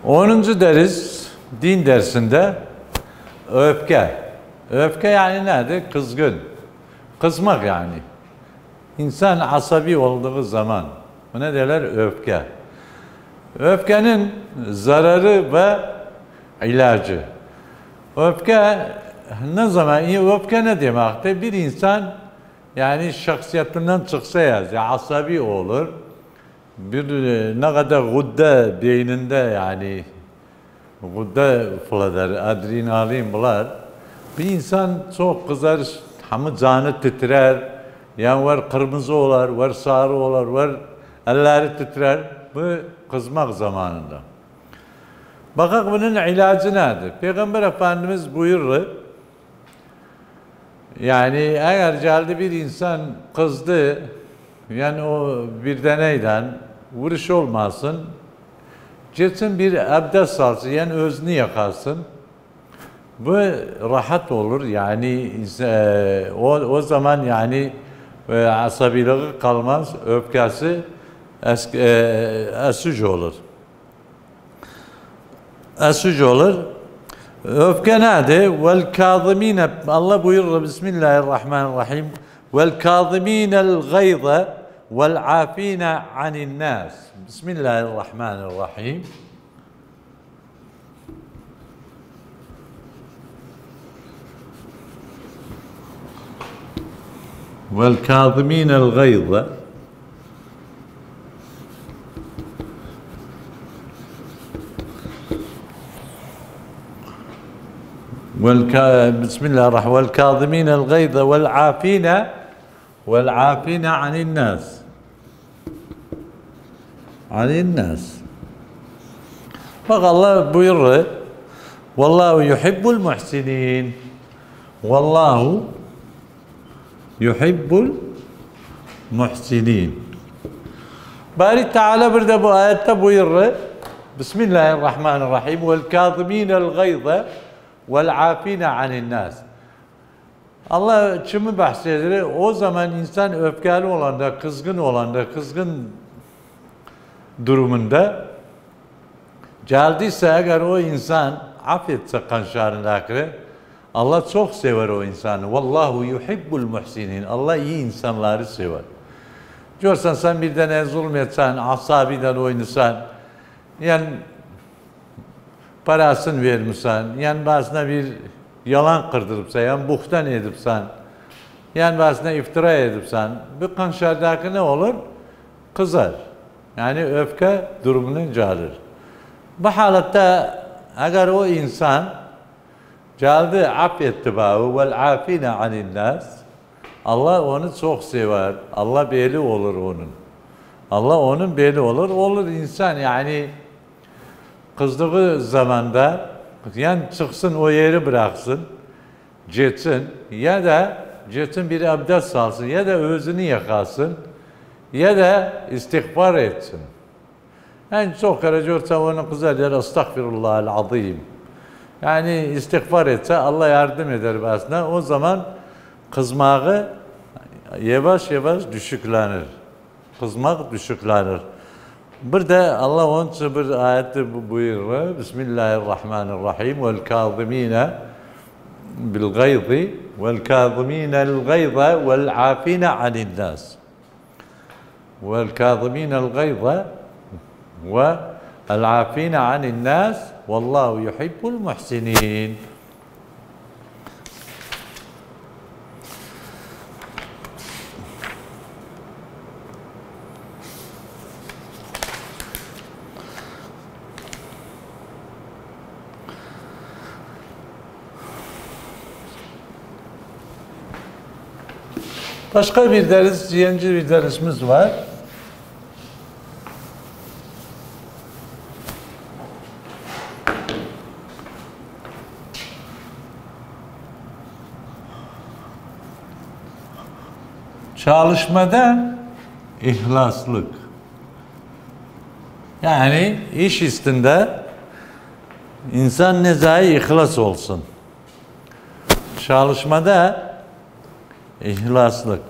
Onuncu ders, din dersinde öfke. Öfke yani nedir? Kızgın. Kızmak yani. İnsan asabi olduğu zaman. Bu ne derler? Öfke. Öfkenin zararı ve ilacı. Öfke ne zaman? Öfke ne demektir? Bir insan yani şahsiyetinden çıksa ya asabi olur. Bir ne kadar gudde beyninde yani gudde fırlar, adrenalin bular. Bir insan çok kızar, hamı canı titrer. Yani var kırmızı olar, var sarı olar, var elleri titrer. Bu kızmak zamanında. Bakak bunun ilacı nedir? Peygamber Efendimiz buyurur. Yani eğer geldi bir insan kızdı, yani o bir deneyden vuruş olmasın, gitsin bir abdest alsın, yani özünü yakarsın. Bu rahat olur yani o zaman yani asabiliği kalmaz, öfkesi esüc olur. Esüc olur. Öfke nedir? Vel kâzimîne, Allah buyurur Bismillahirrahmanirrahim. Vel kâzimînel gayza vel âfîne anin nâs. Bismillahirrahmanirrahim. Vel kâzimînel gayza بسم الله الرحمن والكاظمين الغيظ والعافين عن الناس bak Allah buyurur vallahu yuhibbul muhsinin vallahu yuhibbul muhsinin Bari Teala burada bu ayette buyurur Bismillahirrahmanirrahim vel kâzimînel gayza وَالْعَافِينَ عَنِ النَّاسِ Allah kimi bahsedilir? O zaman insan öfkeli olanda, kızgın olanda, kızgın durumunda geldiyse eğer o insan affetse kanşarındaki Allah çok sever o insanı. Vallahu yuhibbul muhsinin. Allah iyi insanları sever. Görsen sen birden zulmetsen, asabiden oynasan, yani parasını vermişsen, yani bazına bir yalan kırdırıpsan, yani buhtan edipsen, yani bazına iftira edipsen, bu kanşardaki ne olur? Kızar. Yani öfke durumunu gelir. Bu halatta eğer o insan geldi affetti bağı vel afine anin nas Allah onu çok sever. Allah beli olur onun. Allah onun beli olur. Olur insan yani kızdığı zamanda yani çıksın o yeri bıraksın, gitsin ya da gitsin bir abdest alsın ya da özünü yakasın ya da istiğfar etsin. En çok kere görse onu kızar der estağfirullahal azim. Yani istiğfar etse Allah yardım eder aslında. O zaman kızmağı yavaş yavaş düşüklenir. Kızmak düşüklenir. Burada Allah onun için bir ayette buyuruyor. Bismillahirrahmanirrahim. Vel kâzimîne bil gayzi vel kâzimînel gayza vel âfîne anin nâs. Vel kâzimînel gayza vel âfîne anin nâs. Vallahu yuhibbul muhsinin. Başka bir ders, yeni bir dersimiz var. Çalışmada ihlaslık. Yani iş üstünde insan nezai ihlas olsun. Çalışmada ihlaslık.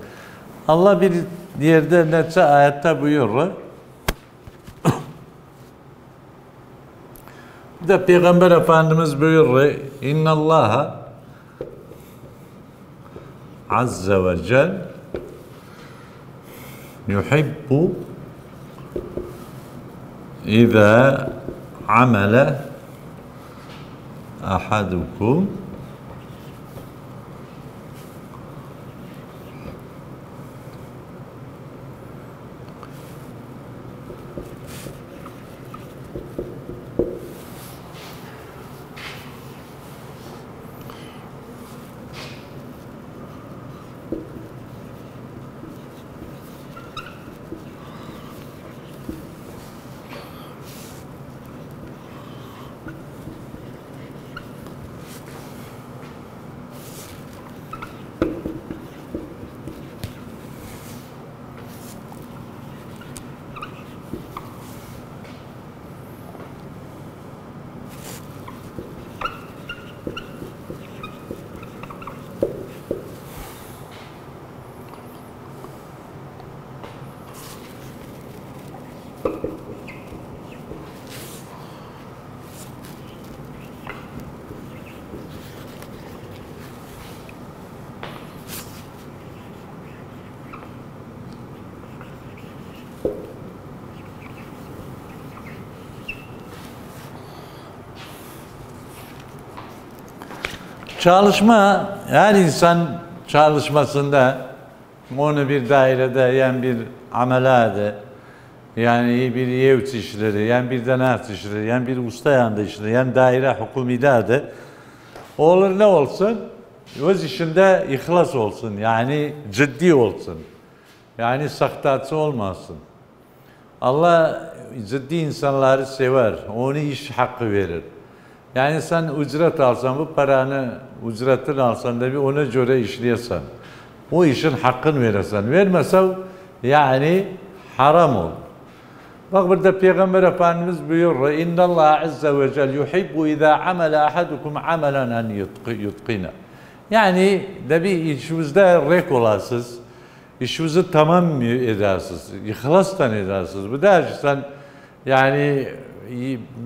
Allah bir yerde netse ayette buyurur. Bir de Peygamber Efendimiz buyurur. İnnallaha azze ve cel yuhibbu İza amele ahadukum çalışma, her insan çalışmasında onu bir dairede, yani bir amelade, yani bir yevç işleri, yani bir denet işleri, yani bir usta yanında işleri, yani daire hukumide de olur ne olsun? Öz işinde ihlas olsun, yani ciddi olsun. Yani saktatsı olmasın. Allah ciddi insanları sever, onu iş hakkı verir. Yani sen ücret alsan, bu paranı, ücretini alsan da bir ona göre işleyesen. O işin hakkını verirsen. Vermezsen yani haram olur. Bak burada Peygamber Efendimiz buyuruyor. İnna Allah azze ve cel yuhibbu iza amele ahadukum amelen en yutqina. Yani de bir işimizde rek olasınız. İşimizi tamam edersiniz. İhlastan edersiniz. Bu da sen yani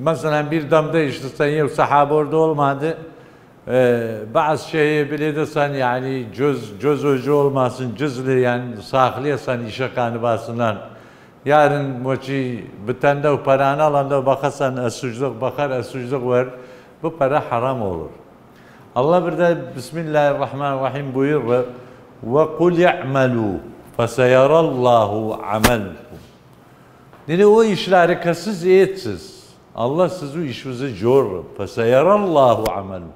mesela bir damda işlesen ya sahabe orada olmadı. Bazı şeyi bilirsen yani göz ucu olmasın, cızlı yani saklayasan işe kanı basından. Yarın moçi bitende o paranı alanda bakasan esucluk bakar esucluk var. Bu para haram olur. Allah burada Bismillahirrahmanirrahim buyurur. Ve kul ya'malu feseyarallahu amelkum. Yani o işleri kasız etsiz. Allah sizi o işinizi görür. Feseyarallahu amelkum.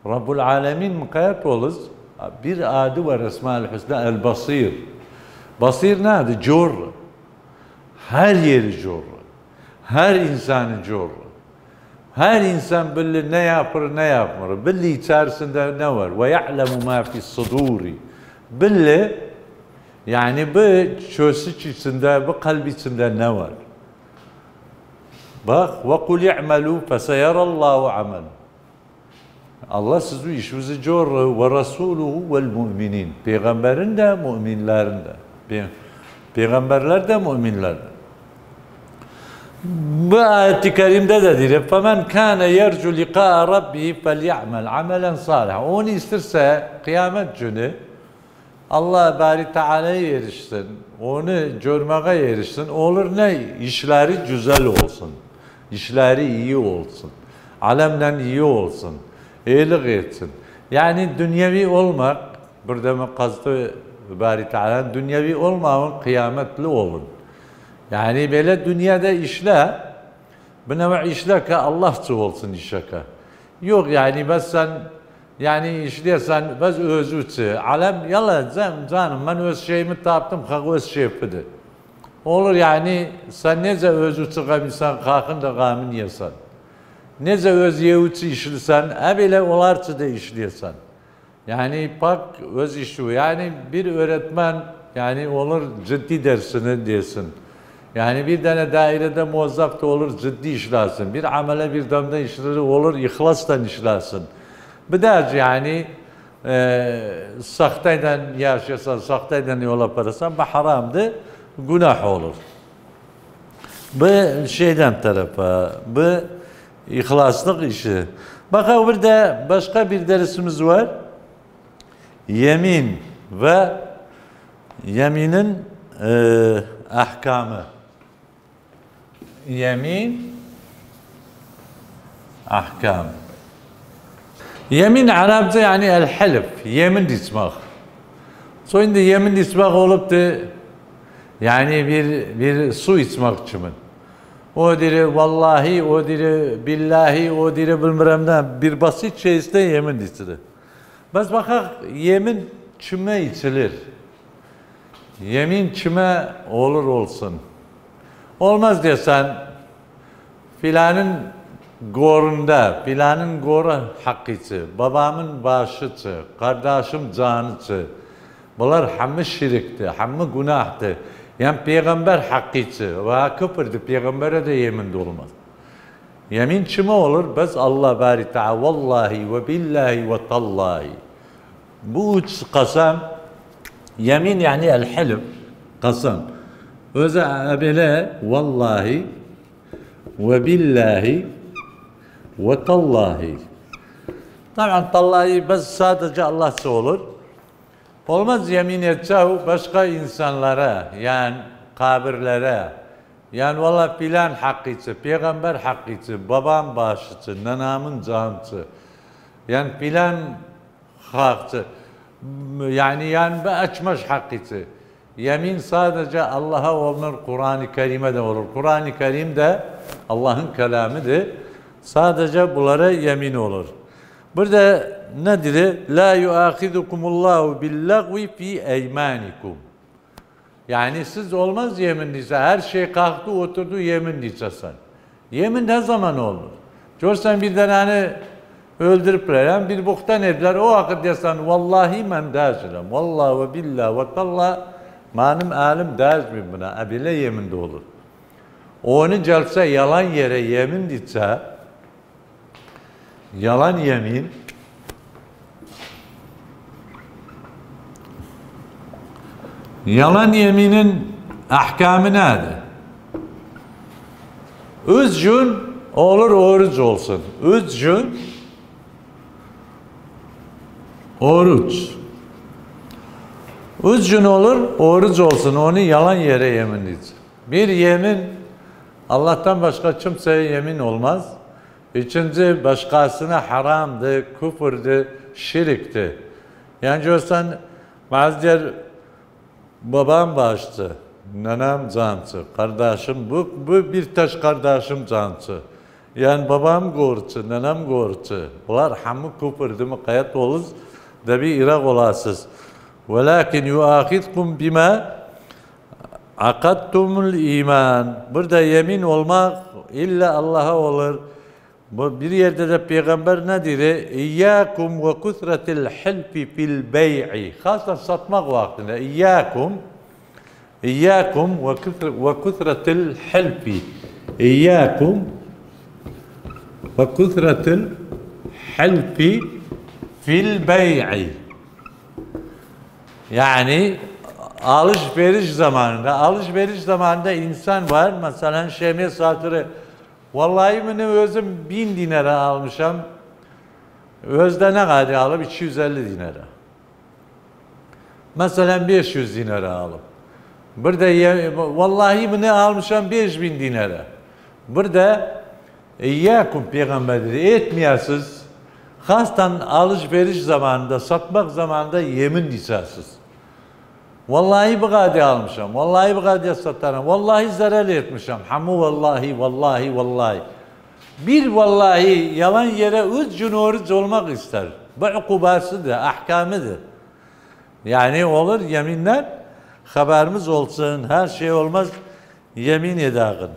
Rabbul Alemin mukayet oluz. Bir adı var Esma-ül Hüsna el-Basir. Basir nerede? Görür. Her yeri görür. Her insanı görür. Her insan bilir ne yapar ne yapmır. Bilir içerisinde ne var. Ve ya'lemu ma fi suduri. Bilir yani bu çösüç içinde, bu kalp içinde ne var? Bak ve kul ya'melu feseyarallahu amel. Allah sizi işinizi görür ve rasuluhu vel mu'minin. Peygamberin de müminlerin de. Peygamberler de müminler de. Bu ayet-i kerimde de diyor. فَمَنْ كَانَ يَرْجُ لِقَاءَ رَبِّهِ فَلْيَعْمَلْ عَمَلًا صَالِحًا. Onu isterse kıyamet günü Allah Bari Teala'ya erişsin, onu görmeye erişsin. Olur ne? İşleri güzel olsun. İşleri iyi olsun. Alemden iyi olsun. İyilik etsin. Yani dünyevi olmak, burada mı kastı Bari Teala'nın dünyevi olmağın kıyametli olun. Yani böyle dünyada işle, bu nevi işle ki Allah'ça olsun işe. Yok yani sen yani işlersen biz özüçü, alem yala canım ben öz şeyimi taptım, öz şeypidi. Olur yani sen nece özüçü kamışsan, kalkın da kamin yesan. Nece öz yevuçu işlisen, ebile olarçı da işleyesen. Yani bak öz işi, yani bir öğretmen yani olur ciddi dersini desin. Yani bir tane dairede muvazzaf da olur, ciddi işlersin. Bir amele bir damda işleri olur, ihlasla işlersin. Bir de yani sahtaydan yaşasan, sahtaydan yol yaparsan bu haramdı, günah olur. Bu şeyden tarafa, bu ihlaslık işi. Bakın burada başka bir dersimiz var. Yemin ve yeminin ahkamı. Yemin, ahkam. Yemin Arapça yani el-hilf, yemin içmek. Sonra yemin içmek olup da yani bir su içmek için. O diri vallahi, o diri billahi, o diri bilmirem ne bir basit şeyiste yemin içilir. Bas bakak yemin kime içilir? Yemin kime olur olsun? Olmaz desen filanın gorunda, filanın goru hakkısı, babamın başısı, kardeşim canısı. Bunlar hamı şirikti, hamı günahtı. Yani peygamber hakkısı ve küfürdü, peygambere de yemin de olmaz. Yemin kime olur? Bes Allah bari ta'a vallahi ve billahi ve tallahi. Bu üç kasam, yemin yani el-hilm, kasam. Öze abele vallahi ve billahi ve tallahi. Tabii tallahi bes sadece Allah'sa olur. Olmaz yemin edeceği başka insanlara, yani kabirlere, yani valla filan hakkısı, peygamber hakkısı, babam başısı, nanamın canısı, yani filan hakkısı, yani açmış hakkısı. Yemin sadece Allah'a olur, Kur'an-ı Kerim'e de olur. Kur'an-ı Kerim de Allah'ın kelamıdır. Sadece bunlara yemin olur. Burada nedir? La yuahidukumullahu billagvi fi eymanikum. Yani siz olmaz yemindiyse, her şey kalktı oturdu yemindiyse sen. Yemin ne zaman olur? Görsen bir tane hani öldürüpler, bir boktan ediler, o vakit desen vallahi ben değilim. Vallahi ve billahi ve tallah benim alim değilim buna. Ebile yemin de olur. Onu gelse yalan yere yemin ditse, yalan yemin, yalan yeminin ahkamı nedir? Üç gün olur oruç olsun. Üç gün oruç. Üç gün olur oruç olsun. Onu yalan yere yemin diyecek. Bir yemin Allah'tan başka kimseye yemin olmaz. İkinci başkasına haramdı, küfürdü, şirikti. Yani görsen bazı yer babam bağıştı, nanam cansı, kardeşim bu bir taş kardeşim cansı. Yani babam gorçu, nanam gorçu. Bunlar hamı küfürdü mü kayıt oluz da bir irak olasız. Velakin yuahidkum bima akattumul iman. Burada yemin olmak illa Allah'a olur. Bir yerde de peygamber ne dedi? İyyâkum ve kuthretil hilfi fil bey'i. Hasan satmak vaktinde. İyyâkum ve kuthretil hilfi. İyyâkum ve kuthretil hilfi fil bey'i. Yani alışveriş zamanında insan var. Mesela şemye satırı. Vallahi bunu özüm 1000 dinara almışam. Özde ne kadar alıp 250 dinara. Mesela 500 dinara alıp. Burada vallahi bunu almışam 5000 dinara. Burada İyyâkum peygamberleri etmeyesiz. Hastan alışveriş zamanında, satmak zamanında yemin diyeceksiniz. Vallahi bu kadar almışam, vallahi bu kadar satarım, vallahi zarar etmişim. Hamu vallahi. Bir vallahi yalan yere 3 gün oruç olmak ister. Bu ukubasıdır, ahkamıdır. Yani olur yeminler, haberimiz olsun, her şey olmaz, yemin edakın.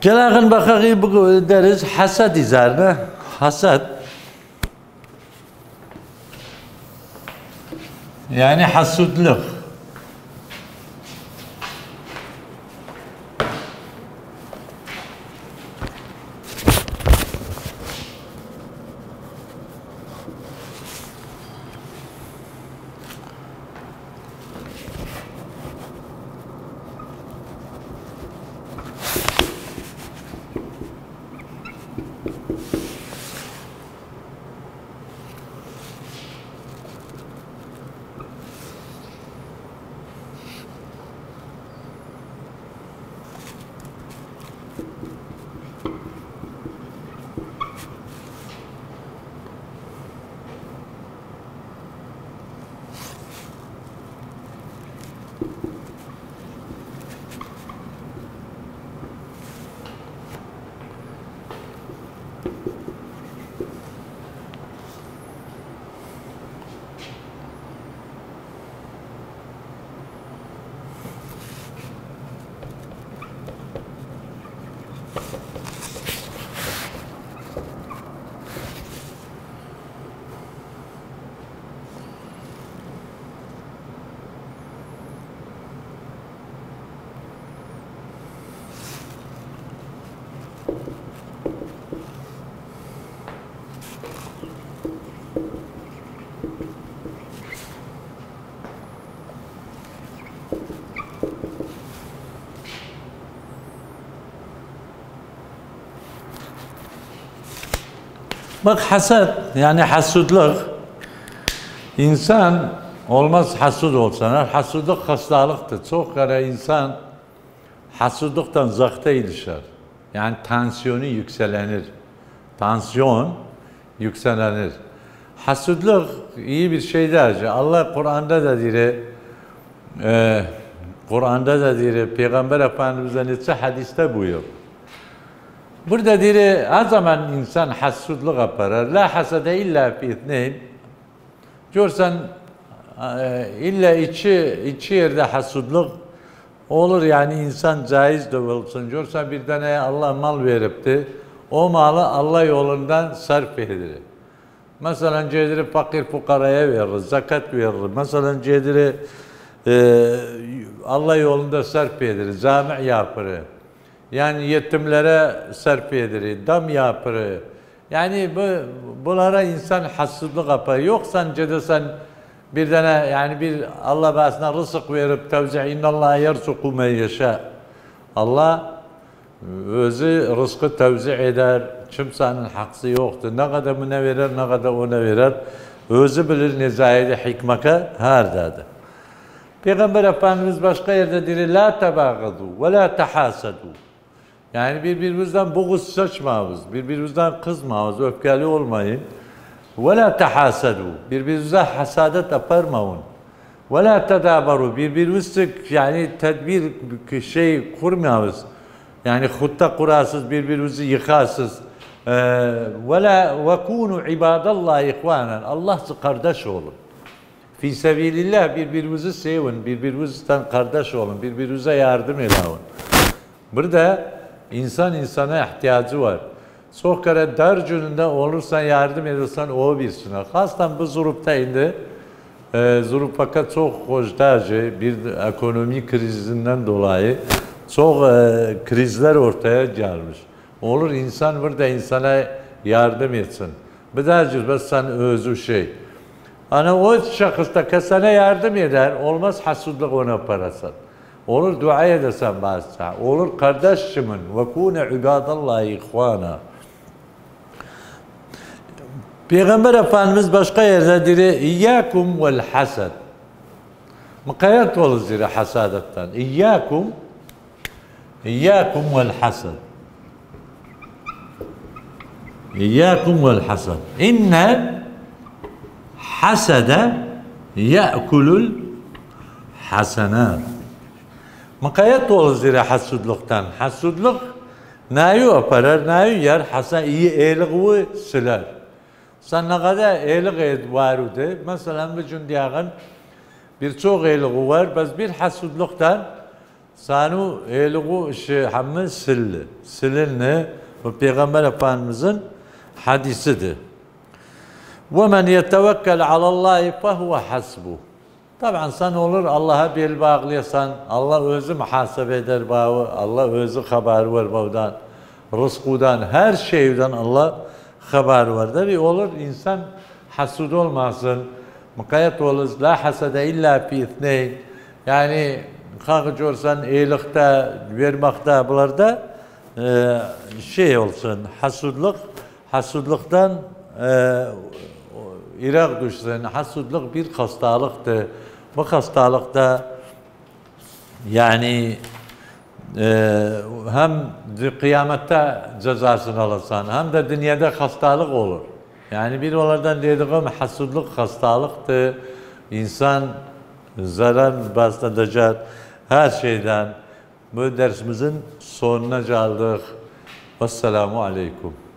Gelakın bakayım bu deriz hasad üzerine. Hasad. Yani hasudluk. Bak hasad yani hasudluk. İnsan olmaz hasud olsalar. Hasudluk hastalıktır. Çok kere insan hasudluktan uzakta ilişer. Yani tansiyonu yükselenir. Tansiyon yükselenir. Hasudluk iyi bir şey değil. Allah Kur'an'da da diyor, Peygamber Efendimiz'e neçe hadiste buyuruyor. Burada diyor, her zaman insan hasudluk yaparar. La hasade illa fi ithneyn. Görsen illa içi yerde hasudluk olur yani insan caiz de olsun. Görsen bir tane Allah mal veripti. O malı Allah yolundan sarf edilir. Mesela cediri fakir fukaraya verir, zakat verir. Mesela cediri Allah yolunda sarf edilir, cami yapır. Yani yetimlere sarf edilir, dam yapır. Yani bunlara insan hasudluk yapar. Yoksa cedesen bir tane yani bir Allah basına rızık verip tevzi innallâhe yerzuku men yeşâ. Allah özü rızkı tevzi eder. Kimsenin hakkı yoktur. Ne kadar buna verir, ne kadar ona verir. Özü bilir nezayede hikmaka herdadır. Peygamber Efendimiz başka yerde diyor, la tebâgıdû ve la tehâsedû. Yani birbirimizden buğuz saçmamız, birbirimizden kızmamız, öfkeli olmayın. Ve la tehâsedû. Birbirimize hasadet yaparmayın. Ve la tedâberû. Birbirimizi yani tedbir kurmayız. Yani hutta kurasız, birbirimizi yıkasız. Ve kûnû ibâdallâhi ihvânen. Allah'sı kardeş olun. Fî sebilillah birbirimizi sevin, birbirimizden kardeş olun, birbirimize yardım edin. Burada insan insana ihtiyacı var. Çok kere dar gününde olursan yardım edersen o birisine. Hastan bu zurupta indi. Zurup fakat çok hoşdacı bir ekonomi krizinden dolayı çok krizler ortaya gelmiş. Olur insan burada insana yardım etsin. Bir daha sen özü şey. Hani o şahıs da sana yardım eder, olmaz hasudluk ona parasın. Olur dua edersen bazı. Olur kardeşimin ve kûne ibâdallâhi ihvâna. Peygamber Efendimiz başka yerde diyor, İyyâkum vel hasad. Mukayyet oluz diyor hasadetten. İyyâkum vel hasad. İyyâkum vel hasad. İnne hasede ye'kulul hasenat. Mukayyet oluz diyor hasudluktan. Hasudluk neyi yaparar, neyi yer? Hasan iyi eyliği siler. Sen ne kadar eylik var idi. Mesela bir gün diyağın birçok eyliği var. Biz bir hasudluktan sanu eyliği hamı sildi. Silinli bu Peygamber Efendimizin hadisidir. وَمَنْ يَتَوَكَّلْ عَلَى اللّٰهِ فَهُوَ حَسْبُهُ. Tabii sen olur Allah'a bel bağlayasan, Allah özü muhasebe eder bağı, Allah özü haber ver bağdan, rızkudan, her şeyden Allah haber verdir. Olur insan hasud olmasın, mukayyet olur, la hasede illa fi ithneyn. Yani kalk görsen iyilikte, vermekte, bunlarda şey olsun, hasudluktan irak düşsün. Hasudluk bir hastalıktır. Bu hastalıkta yani hem kıyamette cezasını alırsan hem de dünyada hastalık olur. Yani bir onlardan dediğim hasudluk hastalıktır. İnsan zarar bahsedecek her şeyden. Bu dersimizin sonuna geldik. Vesselamu aleyküm.